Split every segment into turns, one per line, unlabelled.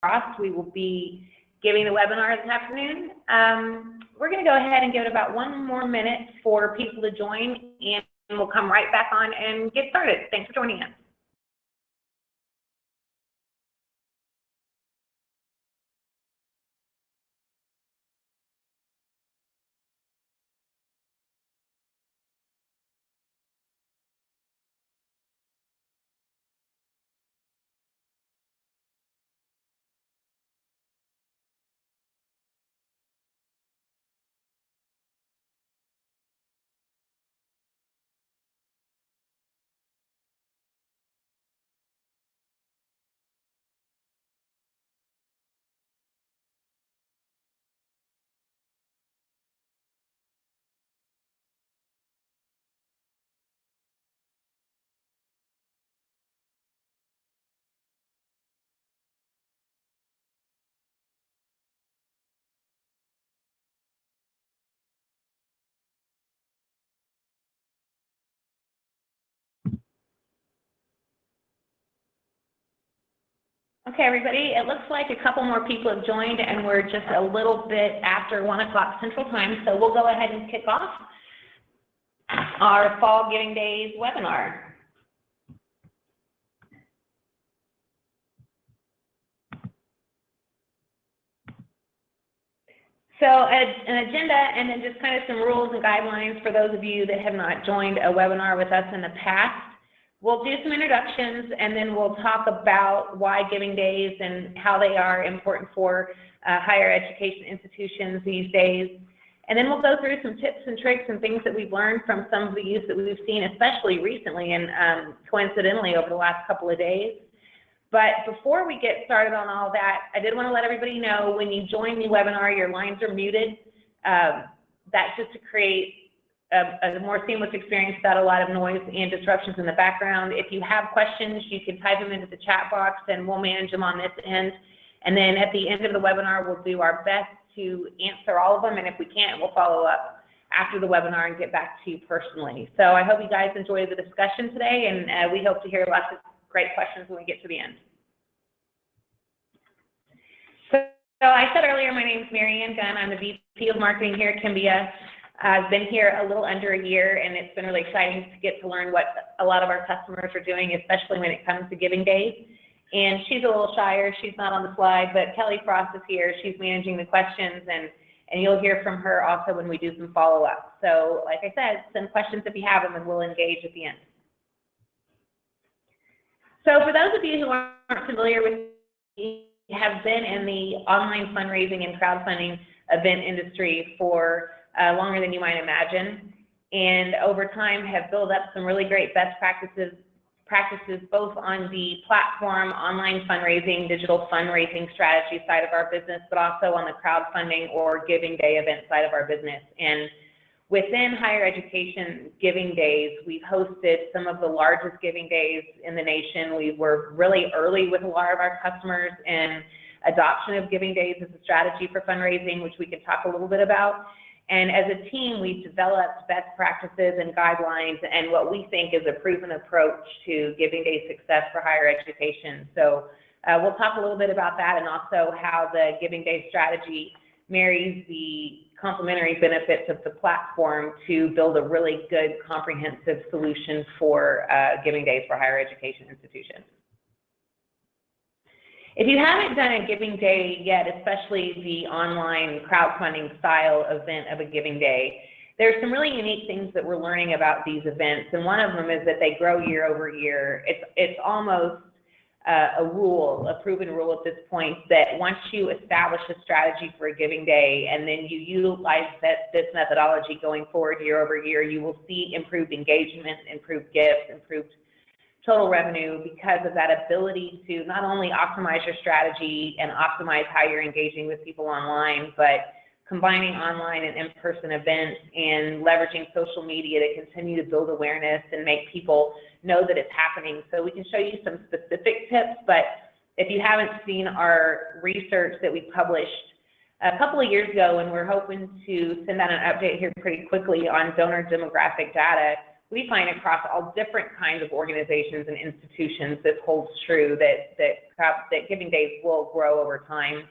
crossed. We will be giving the webinar this afternoon. We're going to go ahead and give it about 1 more minute for people to join, and we'll come right back on and get started. Thanks for joining us. Okay, everybody, it looks like a couple more people have joined, and we're just a little bit after 1 o'clock Central Time, so we'll go ahead and kick off our Fall Giving Days webinar. So an agenda, and then just kind of some rules and guidelines for those of you that have not joined a webinar with us in the past. We'll do some introductions, and then we'll talk about why Giving Days and how they are important for higher education institutions these days. And then we'll go through some tips and tricks and things that we've learned from some of the use that we've seen, especially recently and coincidentally over the last couple of days. But before we get started on all that, I did want to let everybody know when you join the webinar, your lines are muted. That's just to create a more seamless experience without a lot of noise and disruptions in the background. If you have questions, you can type them into the chat box, and we'll manage them on this end. And then at the end of the webinar, we'll do our best to answer all of them, and if we can't, we'll follow up after the webinar and get back to you personally. So I hope you guys enjoyed the discussion today, and we hope to hear lots of great questions when we get to the end. So I said earlier, my name is Mary Ann Gunn. I'm the VP of Marketing here at Kimbia. I've been here a little under a year, and it's been really exciting to get to learn what a lot of our customers are doing, especially when it comes to Giving Days. And she's a little shyer. She's not on the slide, but Kelly Frost is here. She's managing the questions, and you'll hear from her also when we do some follow-up. So like I said, send questions if you have them, and we'll engage at the end. So for those of you who aren't familiar with me, have been in the online fundraising and crowdfunding event industry for longer than you might imagine, and over time have built up some really great best practices both on the platform, online fundraising, digital fundraising strategy side of our business, but also on the crowdfunding or Giving Day event side of our business. And within higher education Giving Days, we've hosted some of the largest Giving Days in the nation. We were really early with a lot of our customers in adoption of Giving Days as a strategy for fundraising, which we can talk a little bit about. And as a team, we've developed best practices and guidelines and what we think is a proven approach to Giving Day success for higher education. So we'll talk a little bit about that, and also how the Giving Day strategy marries the complementary benefits of the platform to build a really good comprehensive solution for Giving Days for higher education institutions. If you haven't done a Giving Day yet, especially the online crowdfunding style event of a Giving Day, there's some really unique things that we're learning about these events, and one of them is that they grow year over year. It's almost a rule, a proven rule at this point, that once you establish a strategy for a Giving Day and then you utilize this methodology going forward year over year, you will see improved engagement, improved gifts, improved total revenue, because of that ability to not only optimize your strategy and optimize how you're engaging with people online, but combining online and in-person events and leveraging social media to continue to build awareness and make people know that it's happening. So we can show you some specific tips, but if you haven't seen our research that we published a couple of years ago, and we're hoping to send out an update here pretty quickly on donor demographic data, we find across all different kinds of organizations and institutions, this holds true, that Giving Days will grow over time.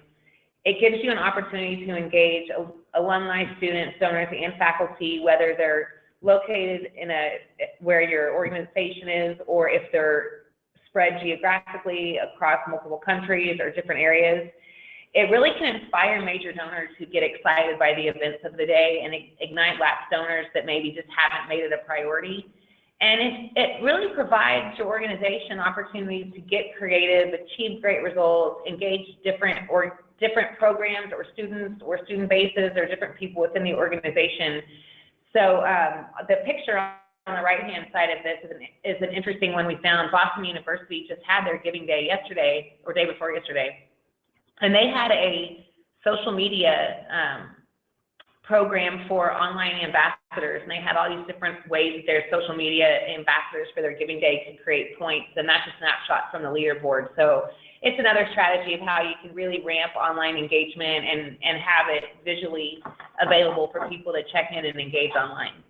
It gives you an opportunity to engage alumni, students, donors, and faculty, whether they're located in where your organization is, or if they're spread geographically across multiple countries or different areas. It really can inspire major donors who get excited by the events of the day and ignite lapsed donors that maybe just haven't made it a priority. And it really provides your organization opportunities to get creative, achieve great results, engage different programs or students or student bases or different people within the organization. So the picture on the right-hand side of this is an interesting one we found. Possum University just had their Giving Day yesterday, or day before yesterday. And they had a social media program for online ambassadors, and they had all these different ways that their social media ambassadors for their Giving Day could create points, and that's a snapshot from the leaderboard. So it's another strategy of how you can really ramp online engagement and have it visually available for people to check in and engage online.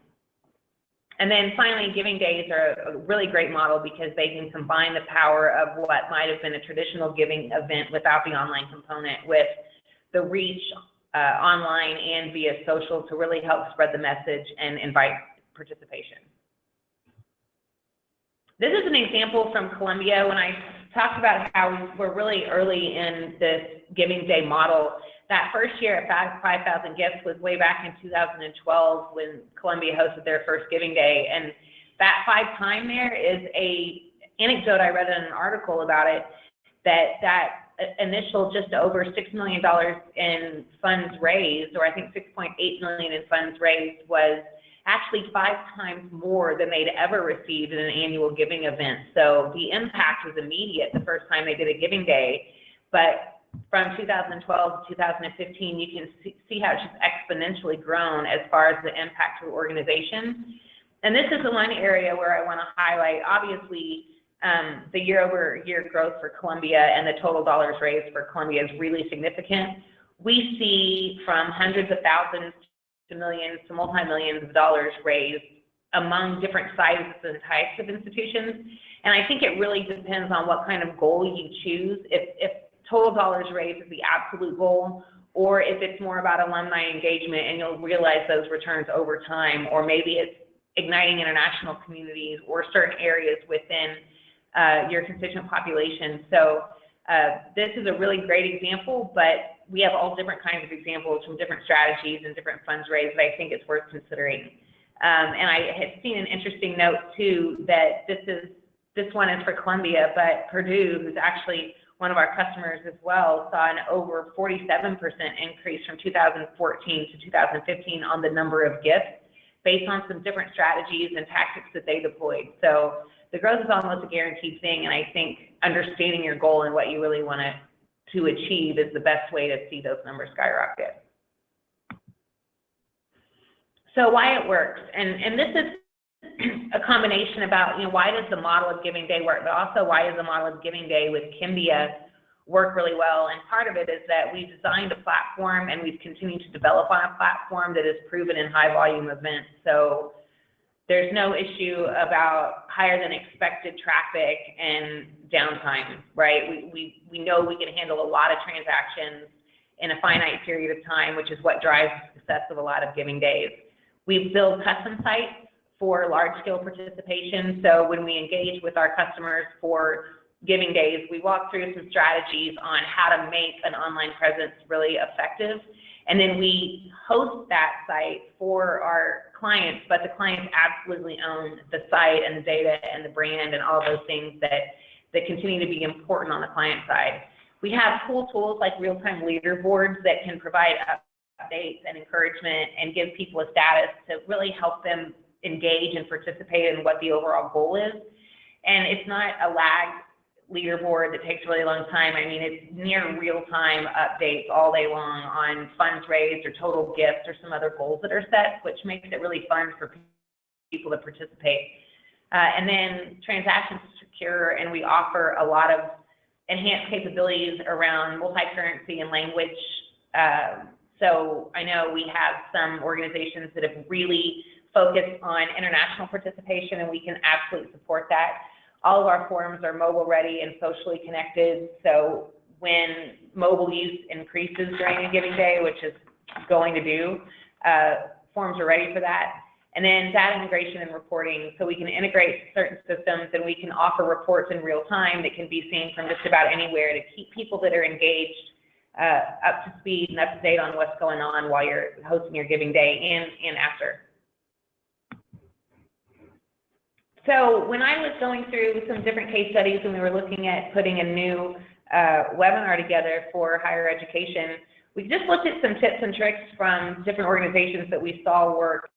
And then finally, Giving Days are a really great model because they can combine the power of what might have been a traditional giving event without the online component with the reach online and via social to really help spread the message and invite participation. This is an example from Columbia. When I talked about how we're really early in this Giving Day model, that first year at 5,000 gifts was way back in 2012 when Columbia hosted their first Giving Day. And that 5 time there is a anecdote I read in an article about it, that initial just over $6 million in funds raised, or I think $6.8 million in funds raised, was actually 5 times more than they'd ever received in an annual giving event. So the impact was immediate the first time they did a Giving Day, but from 2012 to 2015, you can see how it's just exponentially grown as far as the impact to the organization. And this is the one area where I want to highlight, obviously, the year-over-year growth for Columbia and the total dollars raised for Columbia is really significant. We see from hundreds of thousands to millions to multi-millions of dollars raised among different sizes and types of institutions. And I think it really depends on what kind of goal you choose. If total dollars raised is the absolute goal, or if it's more about alumni engagement and you'll realize those returns over time, or maybe it's igniting international communities or certain areas within your constituent population. So this is a really great example, but we have all different kinds of examples from different strategies and different funds raised that I think it's worth considering. And I had seen an interesting note too, that this one is for Columbia, but Purdue, who's actually one of our customers as well, saw an over 47% increase from 2014 to 2015 on the number of gifts based on some different strategies and tactics that they deployed. So the growth is almost a guaranteed thing, and I think understanding your goal and what you really want to achieve is the best way to see those numbers skyrocket. So why it works, and this is a combination about, why does the model of Giving Day work, but also why does the model of Giving Day with Kimbia work really well? And part of it is that we designed a platform and we've continued to develop on a platform that is proven in high volume events. So there's no issue about higher than expected traffic and downtime, right? We know we can handle a lot of transactions in a finite period of time, which is what drives the success of a lot of Giving Days. We've built custom sites for large-scale participation. So when we engage with our customers for Giving Days, we walk through some strategies on how to make an online presence really effective. And then we host that site for our clients, but the clients absolutely own the site and the data and the brand and all those things that continue to be important on the client side. We have cool tools like real-time leaderboards that can provide updates and encouragement and give people a status to really help them engage and participate in what the overall goal is. And it's not a lag leaderboard that takes a really long time. I mean, it's near real-time updates all day long on funds raised or total gifts or some other goals that are set, which makes it really fun for people to participate. And then transactions are secure, and we offer a lot of enhanced capabilities around multi-currency and language. So I know we have some organizations that have really focused on international participation, and we can absolutely support that. All of our forums are mobile ready and socially connected, so when mobile use increases during a giving day, which is going to do, forums are ready for that. And then data integration and reporting, so we can integrate certain systems and we can offer reports in real time that can be seen from just about anywhere to keep people that are engaged up to speed and up to date on what's going on while you're hosting your giving day and after. So when I was going through some different case studies and we were looking at putting a new webinar together for higher education, we just looked at some tips and tricks from different organizations that we saw work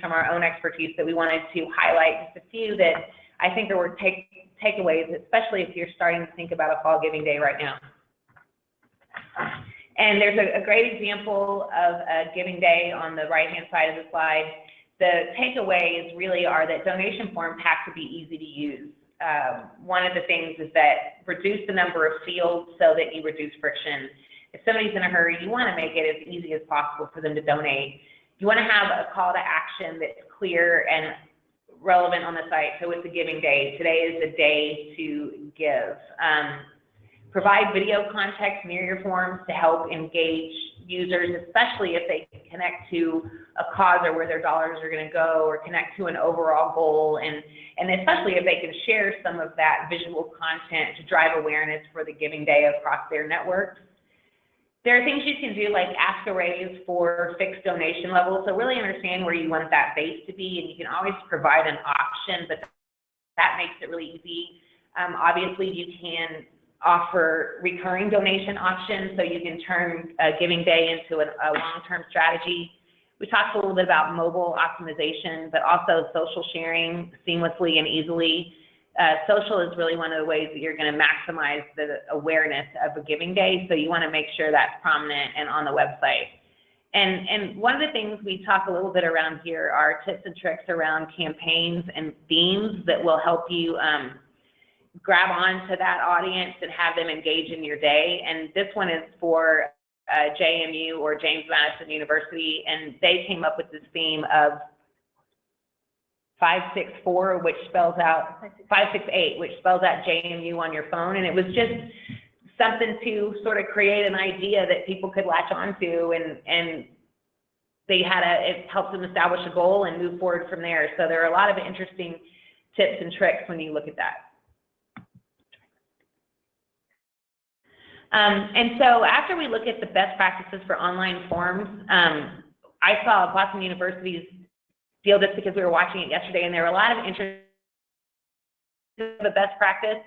from our own expertise that we wanted to highlight, just a few that I think are worth takeaways, especially if you're starting to think about a fall giving day right now. And there's a great example of a giving day on the right-hand side of the slide. The takeaways really are that donation forms have to be easy to use. One of the things is that reduce the number of fields so that you reduce friction. If somebody's in a hurry, you want to make it as easy as possible for them to donate. You want to have a call to action that's clear and relevant on the site. So it's a giving day. Today is the day to give. Provide video context near your forms to help engage users, especially if they connect to a cause or where their dollars are going to go, or connect to an overall goal, and especially if they can share some of that visual content to drive awareness for the giving day across their networks. There are things you can do like ask a raise for fixed donation levels, so really understand where you want that base to be, and you can always provide an option, but that makes it really easy. Obviously, you can offer recurring donation options, so you can turn a giving day into a long-term strategy. We talked a little bit about mobile optimization, but also social sharing seamlessly and easily. Social is really one of the ways that you're going to maximize the awareness of a giving day, so you want to make sure that's prominent and on the website. And one of the things we talk a little bit around here are tips and tricks around campaigns and themes that will help you grab on to that audience and have them engage in your day. And this one is for JMU, or James Madison University, and they came up with this theme of 564, which spells out 568, which spells out JMU on your phone. And it was just something to sort of create an idea that people could latch onto, and they had it helped them establish a goal and move forward from there. So there are a lot of interesting tips and tricks when you look at that. And so after we look at the best practices for online forms, I saw Possum University's deal just because we were watching it yesterday, and there were a lot of interest in the best practice.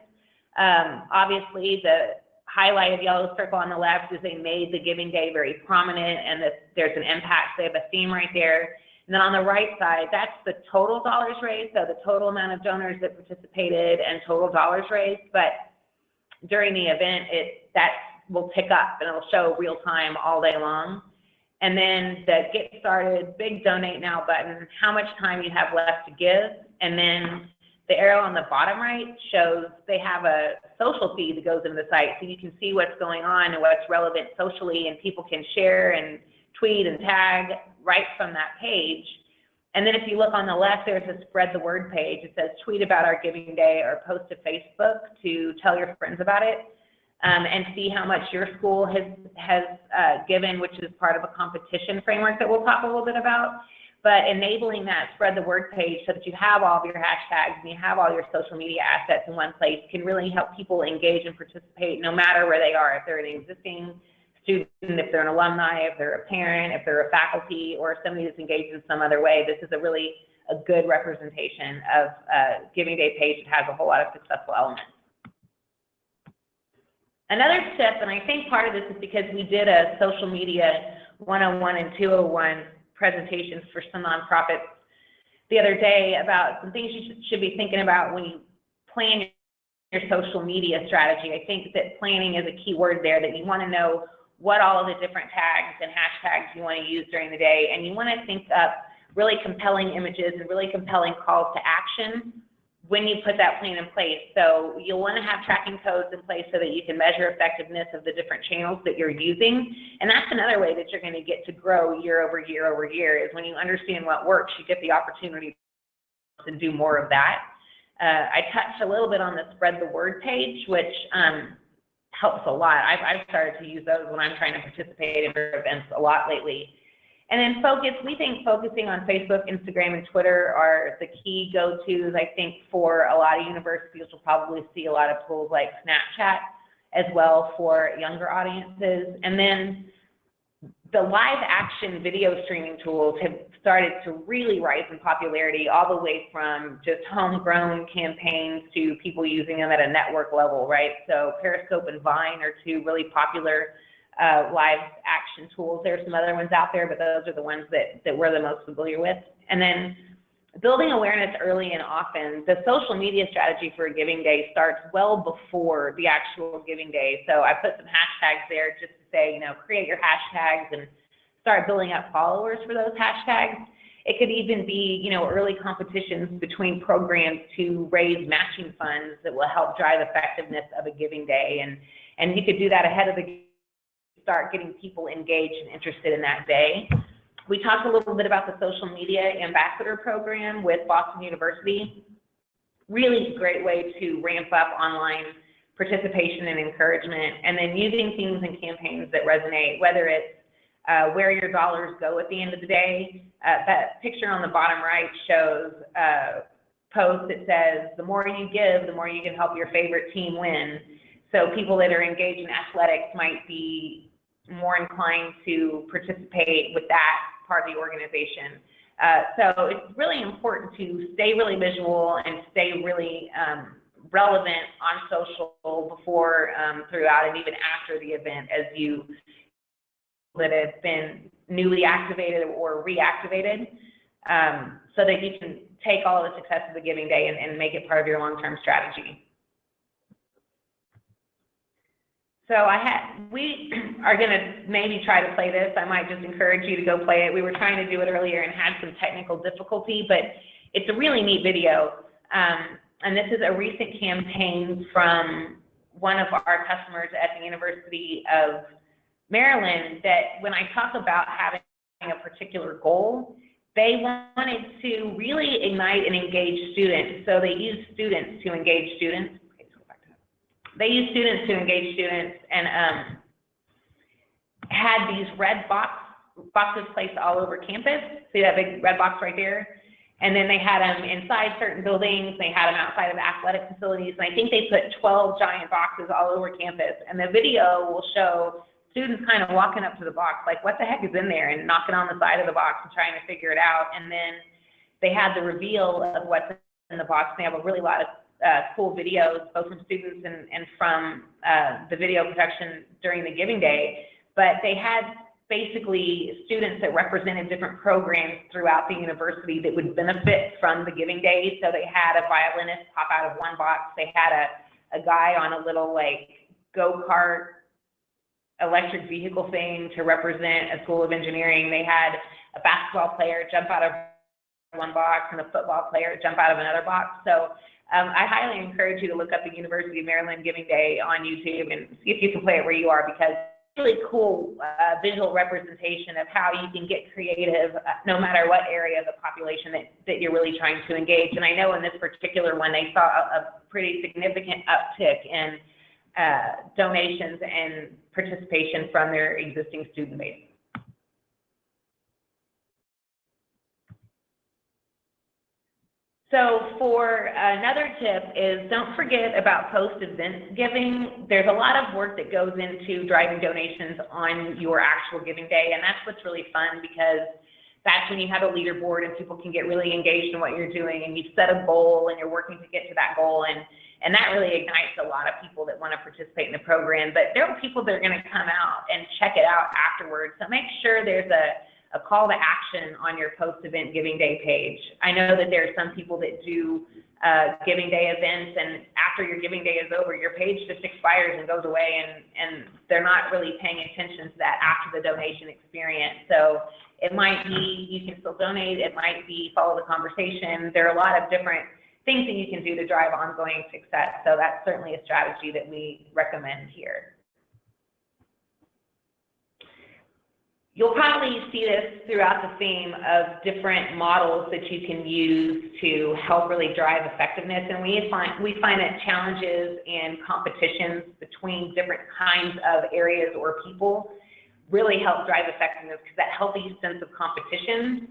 Obviously, the highlighted yellow circle on the left is they made the giving day very prominent, and that there's an impact. They have a theme right there. And then on the right side, that's the total dollars raised, so the total amount of donors that participated and total dollars raised. But during the event, that will tick up and it'll show real time all day long. And then the get started, big donate now button, how much time you have left to give. And then the arrow on the bottom right shows they have a social feed that goes into the site, so you can see what's going on and what's relevant socially, and people can share and tweet and tag right from that page. And then if you look on the left, there's a spread the word page. It says tweet about our giving day or post to Facebook to tell your friends about it, and see how much your school has given, which is part of a competition framework that we'll talk a little bit about. But enabling that spread the word page so that you have all of your hashtags and you have all your social media assets in one place can really help people engage and participate no matter where they are. If they're an existing student, if they're an alumni, if they're a parent, if they're a faculty, or somebody that's engaged in some other way, this is a good representation of a giving day page that has a whole lot of successful elements. Another tip, and I think part of this is because we did a social media 101 and 201 presentations for some nonprofits the other day about some things you should be thinking about when you plan your social media strategy. I think that planning is a key word there, that you want to know what all of the different tags and hashtags you want to use during the day, and you want to think up really compelling images and really compelling calls to action when you put that plan in place. So you'll want to have tracking codes in place so that you can measure effectiveness of the different channels that you're using. And that's another way that you're going to get to grow year over year over year, is when you understand what works, you get the opportunity to do more of that. I touched a little bit on the spread the word page, which helps a lot. I've started to use those when I'm trying to participate in events a lot lately. And then focus, we think focusing on Facebook, Instagram, and Twitter are the key go-tos. I think for a lot of universities, you'll probably see a lot of tools like Snapchat as well for younger audiences. And then the live action video streaming tools have started to really rise in popularity, all the way from just homegrown campaigns to people using them at a network level, right? So Periscope and Vine are two really popular live action tools. There are some other ones out there, but those are the ones that we're the most familiar with. And then building awareness early and often. The social media strategy for a giving day starts well before the actual giving day. So I put some hashtags there just to say, you know, create your hashtags and start building up followers for those hashtags. It could even be, you know, early competitions between programs to raise matching funds that will help drive effectiveness of a giving day. And you could do that ahead of the start getting people engaged and interested in that day. We talked a little bit about the social media ambassador program with Possum University. Really great way to ramp up online participation and encouragement, and then using themes and campaigns that resonate, whether it's where your dollars go at the end of the day. That picture on the bottom right shows a post that says, the more you give, the more you can help your favorite team win. So people that are engaged in athletics might be more inclined to participate with that part of the organization. So it's really important to stay really visual and stay really relevant on social before, throughout, and even after the event, as you that have been newly activated or reactivated, so that you can take all of the success of the giving day and make it part of your long-term strategy. So we are going to maybe try to play this. I might just encourage you to go play it. We were trying to do it earlier and had some technical difficulty, but it's a really neat video. And this is a recent campaign from one of our customers at the University of Maryland, that when I talk about having a particular goal, they wanted to really ignite and engage students. So they use students to engage students. They use students to engage students, and had these red boxes placed all over campus. See that big red box right there? And then they had them inside certain buildings. They had them outside of athletic facilities. And I think they put 12 giant boxes all over campus. And the video will show students kind of walking up to the box, like, what the heck is in there? And knocking on the side of the box and trying to figure it out. And then they had the reveal of what's in the box. They have a really lot of cool videos, both from students and from the video production during the giving day. But they had basically students that represented different programs throughout the university that would benefit from the giving day. So they had a violinist pop out of one box. They had a guy on a little like go-kart electric vehicle thing to represent a school of engineering. They had a basketball player jump out of one box and a football player jump out of another box. So I highly encourage you to look up the University of Maryland Giving Day on YouTube and see if you can play it where you are, because it's really cool visual representation of how you can get creative no matter what area of the population that you're really trying to engage. And I know in this particular one, they saw a pretty significant uptick in donations and participation from their existing student base. So for another tip is, don't forget about post-event giving. There's a lot of work that goes into driving donations on your actual giving day, and that's what's really fun, because that's when you have a leaderboard and people can get really engaged in what you're doing, and you've set a goal and you're working to get to that goal, and that really ignites a lot of people that want to participate in the program. But there are people that are going to come out and check it out afterwards, so make sure there's a call to action on your post-event giving day page. I know that there are some people that do giving day events, and after your giving day is over, your page just expires and goes away, and they're not really paying attention to that after the donation experience. So it might be you can still donate, it might be follow the conversation. There are a lot of different things that you can do to drive ongoing success. So that's certainly a strategy that we recommend here. You'll probably see this throughout the theme of different models that you can use to help really drive effectiveness. And we find that challenges and competitions between different kinds of areas or people really help drive effectiveness, because that healthy sense of competition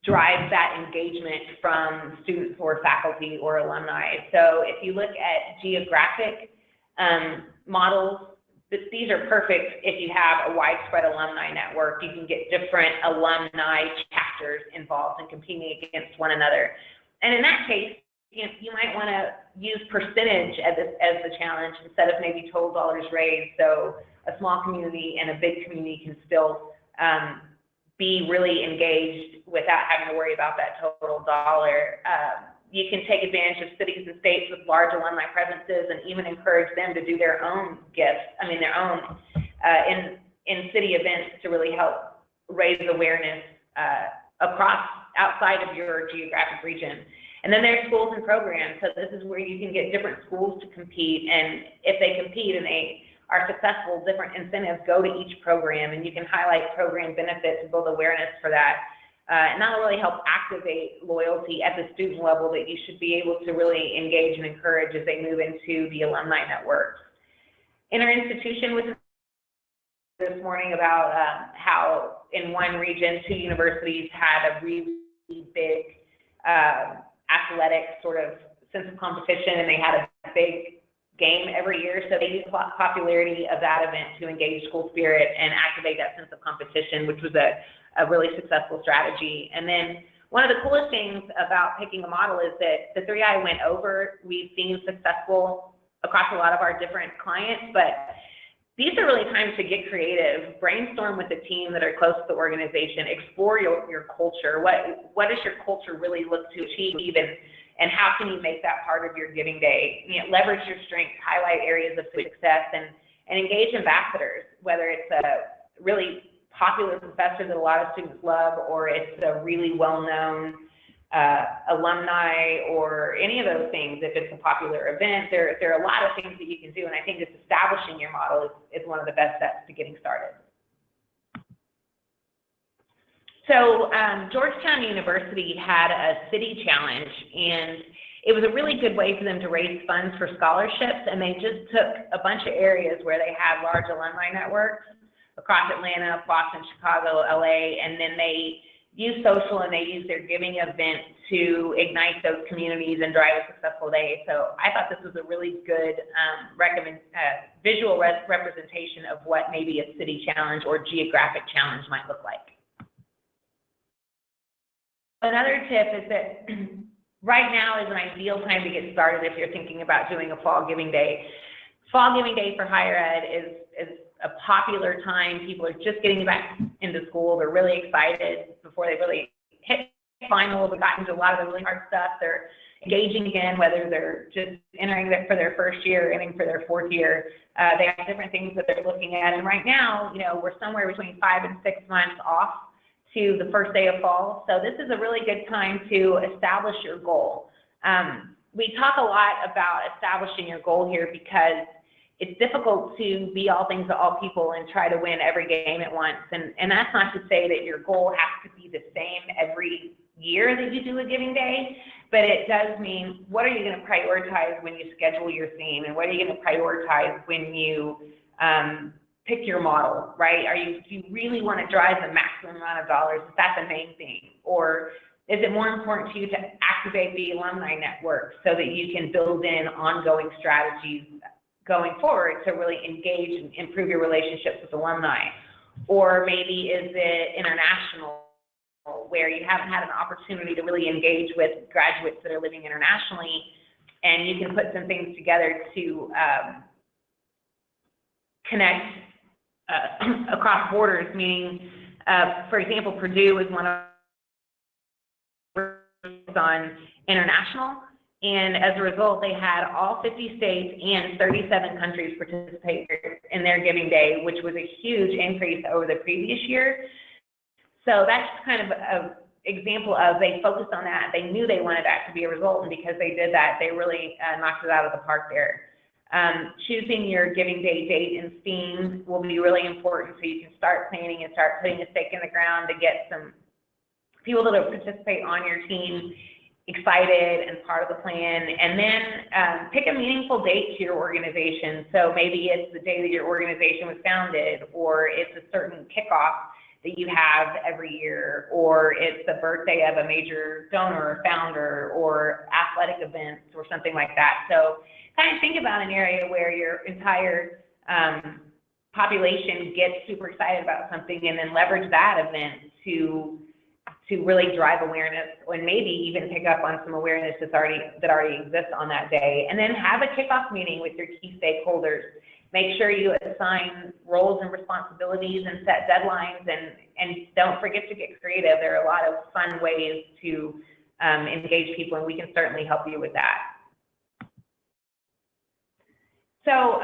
drives that engagement from students or faculty or alumni. So if you look at geographic models, these are perfect if you have a widespread alumni network. You can get different alumni chapters involved and competing against one another. And in that case, you might want to use percentage as the challenge instead of maybe total dollars raised. So a small community and a big community can still be really engaged without having to worry about that total dollar. You can take advantage of cities and states with large alumni presences and even encourage them to do their own gifts, their own in city events to really help raise awareness outside of your geographic region. And then there's schools and programs. So this is where you can get different schools to compete. And if they compete and they are successful, different incentives go to each program, and you can highlight program benefits to build awareness for that. And that'll really help activate loyalty at the student level that you should be able to really engage and encourage as they move into the alumni networks. In our institution, was this morning about how in one region, 2 universities had a really big athletic sort of sense of competition, and they had a big game every year. So they used the popularity of that event to engage school spirit and activate that sense of competition, which was a really successful strategy. And then one of the coolest things about picking a model is that the 3 I went over, we've seen successful across a lot of our different clients, but these are really times to get creative, brainstorm with the team that are close to the organization, explore your culture. What does your culture really look to achieve, and how can you make that part of your giving day? Leverage your strengths, highlight areas of success, and engage ambassadors, whether it's a really popular professor that a lot of students love, or it's a really well-known alumni, or any of those things. If it's a popular event, there are a lot of things that you can do, and I think just establishing your model is one of the best steps to getting started. So Georgetown University had a city challenge, and it was a really good way for them to raise funds for scholarships, and they just took a bunch of areas where they had large alumni networks across Atlanta, Boston, Chicago, LA, and then they use social and they use their giving event to ignite those communities and drive a successful day. So I thought this was a really good visual representation of what maybe a city challenge or geographic challenge might look like. Another tip is that right now is an ideal time to get started if you're thinking about doing a fall giving day. Fall giving day for higher ed is a popular time. People are just getting back into school. They're really excited before they really hit finals and got into a lot of the really hard stuff. They're engaging again, whether they're just entering for their first year or entering for their 4th year. They have different things that they're looking at. And right now, we're somewhere between 5 and 6 months off to the first day of fall. So this is a really good time to establish your goal. We talk a lot about establishing your goal here because it's difficult to be all things to all people and try to win every game at once. And that's not to say that your goal has to be the same every year that you do a giving day, but it does mean, what are you going to prioritize when you schedule your theme, and what are you going to prioritize when you pick your model, right? Do you really want to drive the maximum amount of dollars? Is that the main thing? Or is it more important to you to activate the alumni network so that you can build in ongoing strategies going forward to really engage and improve your relationships with alumni? Or maybe is it international, where you haven't had an opportunity to really engage with graduates that are living internationally, and you can put some things together to connect across borders, meaning, for example, Purdue is one of on international, and as a result, they had all 50 states and 37 countries participate in their giving day, which was a huge increase over the previous year. So that's kind of a example of they focused on that. They knew they wanted that to be a result, and because they did that, they really knocked it out of the park there. Choosing your giving day date and theme will be really important, so you can start planning and start putting a stake in the ground to get some people that will participate on your team excited and part of the plan. And then pick a meaningful date to your organization. So maybe it's the day that your organization was founded, or it's a certain kickoff that you have every year, or it's the birthday of a major donor or founder, or athletic events or something like that. So kind of think about an area where your entire population gets super excited about something, and then leverage that event to really drive awareness, and maybe even pick up on some awareness that already exists on that day. And then have a kickoff meeting with your key stakeholders. Make sure you assign roles and responsibilities and set deadlines, and don't forget to get creative. There are a lot of fun ways to engage people, and we can certainly help you with that. So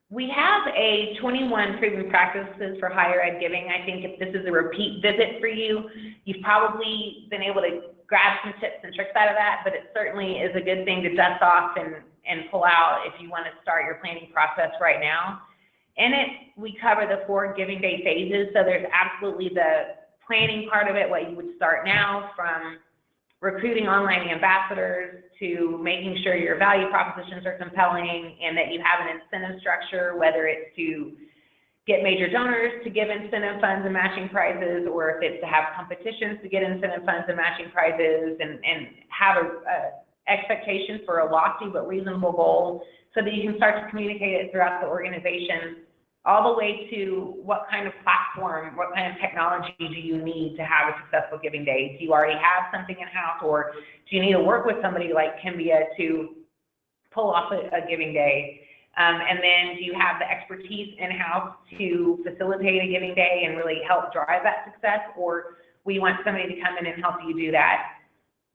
we have a 21 proven practices for higher ed giving. I think if this is a repeat visit for you, you've probably been able to grab some tips and tricks out of that, but it certainly is a good thing to dust off and pull out if you want to start your planning process right now. In it, we cover the 4 giving day phases. So there's absolutely the planning part of it, what you would start now, from recruiting online ambassadors to making sure your value propositions are compelling and that you have an incentive structure, whether it's to get major donors to give incentive funds and matching prizes, or if it's to have competitions to get incentive funds and matching prizes, and have a expectation for a lofty but reasonable goal so that you can start to communicate it throughout the organization, all the way to what kind of platform, what kind of technology do you need to have a successful giving day? Do you already have something in-house, or do you need to work with somebody like Kimbia to pull off a giving day? And then do you have the expertise in-house to facilitate a giving day and really help drive that success, or we want somebody to come in and help you do that?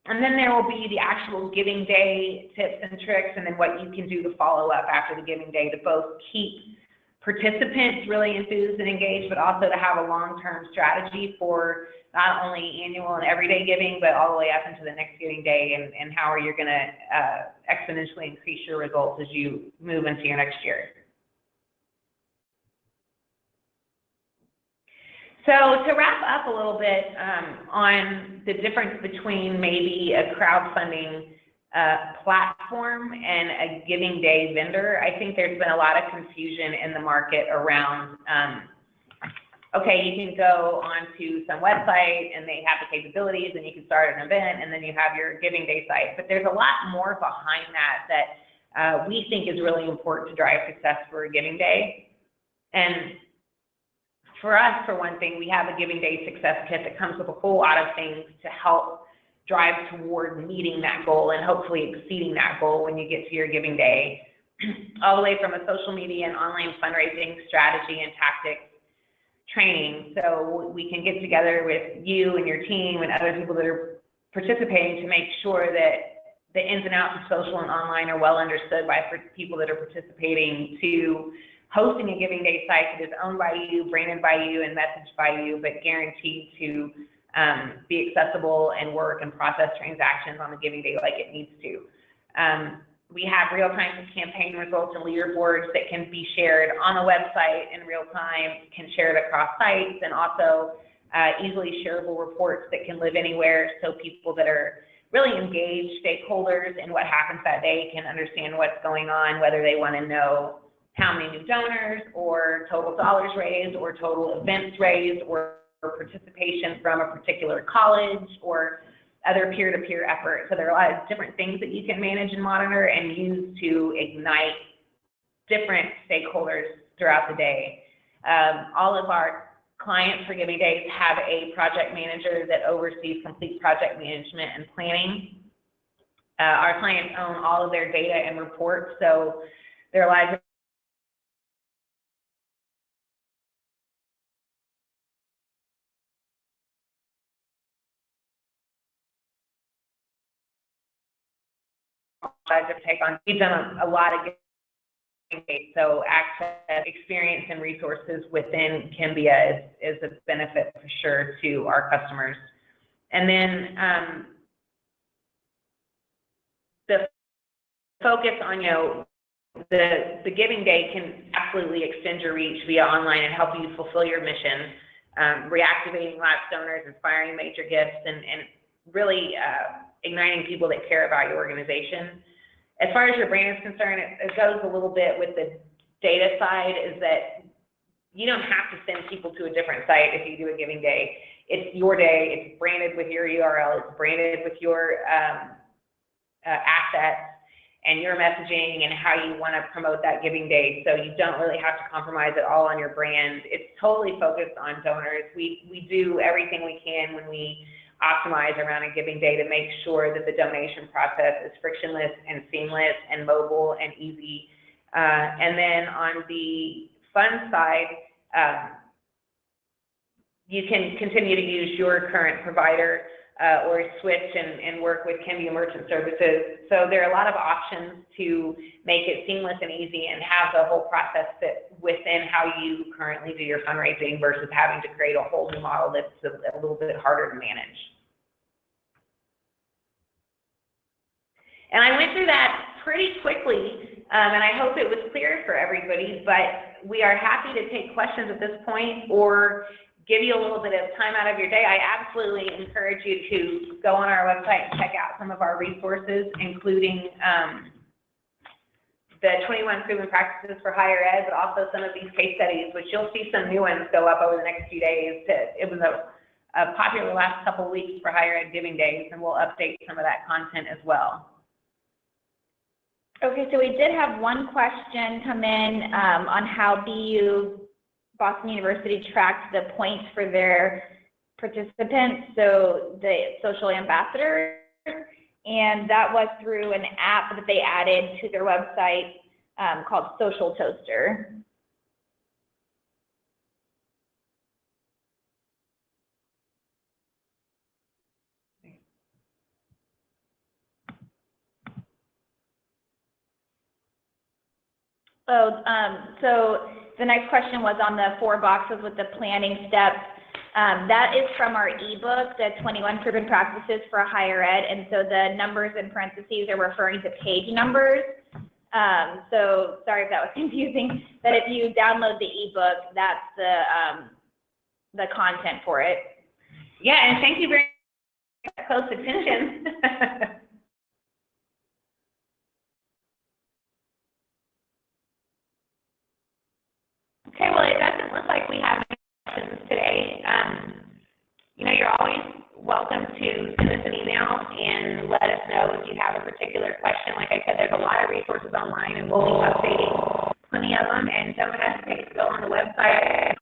And then there will be the actual giving day tips and tricks, and then what you can do to follow up after the giving day to both keep participants really enthused and engaged, but also to have a long-term strategy for not only annual and everyday giving, but all the way up into the next giving day, and how are you going to exponentially increase your results as you move into your next year. So to wrap up a little bit on the difference between maybe a crowdfunding platform and a giving day vendor, I think there's been a lot of confusion in the market around, okay, you can go onto some website and they have the capabilities and you can start an event and then you have your giving day site, but there's a lot more behind that we think is really important to drive success for a giving day. And for us, for one thing, we have a giving day success kit that comes with a whole lot of things to help drive toward meeting that goal and hopefully exceeding that goal when you get to your giving day, all the way from a social media and online fundraising strategy and tactics training. So we can get together with you and your team and other people that are participating to make sure that the ins and outs of social and online are well understood by people that are participating, to hosting a giving day site that is owned by you, branded by you, and messaged by you, but guaranteed to be accessible and work and process transactions on the giving day like it needs to. We have real-time campaign results and leaderboards that can be shared on the website in real time, can share it across sites, and also easily shareable reports that can live anywhere, so people that are really engaged stakeholders in what happens that day can understand what's going on, whether they want to know how many new donors, or total dollars raised, or total events raised, or participation from a particular college, or other peer-to-peer efforts. So there are a lot of different things that you can manage and monitor and use to ignite different stakeholders throughout the day. All of our clients for Giving Days have a project manager that oversees complete project management and planning. Our clients own all of their data and reports, so their lives to take on. We've done a lot of Giving Days, so access, experience, and resources within Kimbia is a benefit for sure to our customers. And then the focus on, the giving day can absolutely extend your reach via online and help you fulfill your mission, reactivating lapsed donors, inspiring major gifts, and really igniting people that care about your organization. As far as your brand is concerned, it goes a little bit with the data side, is that you don't have to send people to a different site if you do a giving day. It's your day, it's branded with your URL, it's branded with your assets and your messaging and how you want to promote that giving day. So you don't really have to compromise at all on your brand. It's totally focused on donors. We do everything we can when we optimize around a giving day to make sure that the donation process is frictionless and seamless and mobile and easy. And then on the fund side, you can continue to use your current provider or switch and work with Kenview Merchant Services. So there are a lot of options to make it seamless and easy and have the whole process fit within how you currently do your fundraising versus having to create a whole new model that's a little bit harder to manage. And I went through that pretty quickly, and I hope it was clear for everybody, but we are happy to take questions at this point or give you a little bit of time out of your day. I absolutely encourage you to go on our website and check out some of our resources, including the 21 proven practices for higher ed, but also some of these case studies, which you'll see some new ones go up over the next few days. It was a popular last couple of weeks for higher ed giving days, and we'll update some of that content as well.
Okay, so we did have one question come in on how Possum University tracked the points for their participants, so the social ambassadors, and that was through an app that they added to their website called Social Toaster. So the next question was on the 4 boxes with the planning steps. That is from our eBook, the 21 Proven Practices for Higher Ed, and so the numbers in parentheses are referring to page numbers. So sorry if that was confusing, but if you download the eBook, that's the content for it.
Yeah, and thank you very much for close attention. Okay, well, it doesn't look like we have any questions today. You're always welcome to send us an email and let us know if you have a particular question. Like I said, there's a lot of resources online, and we'll be updating plenty of them. And don't hesitate to go on the website